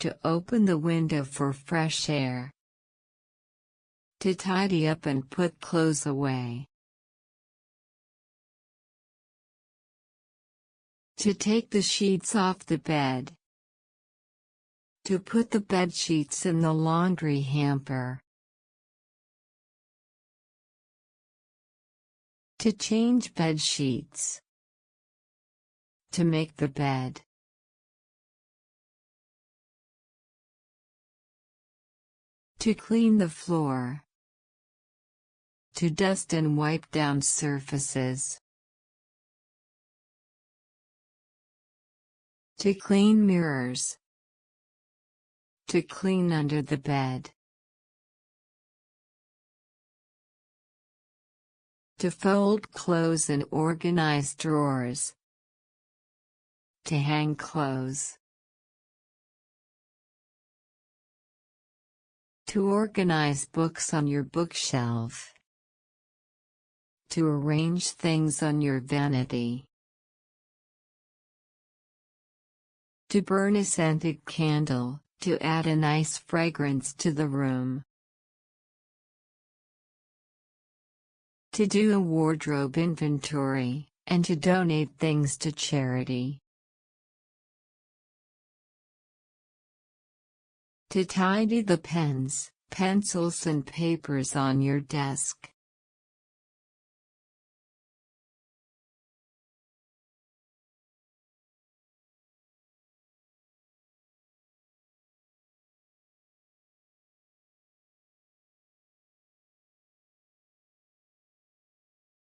To open the window for fresh air. To tidy up and put clothes away. To take the sheets off the bed. To put the bed sheets in the laundry hamper. To change bed sheets. To make the bed. To clean the floor. To dust and wipe down surfaces. To clean mirrors. To clean under the bed. To fold clothes and organize drawers. To hang clothes. To organize books on your bookshelf. To arrange things on your vanity. To burn a scented candle, to add a nice fragrance to the room. To do a wardrobe inventory, and to donate things to charity. To tidy the pens, pencils and papers on your desk.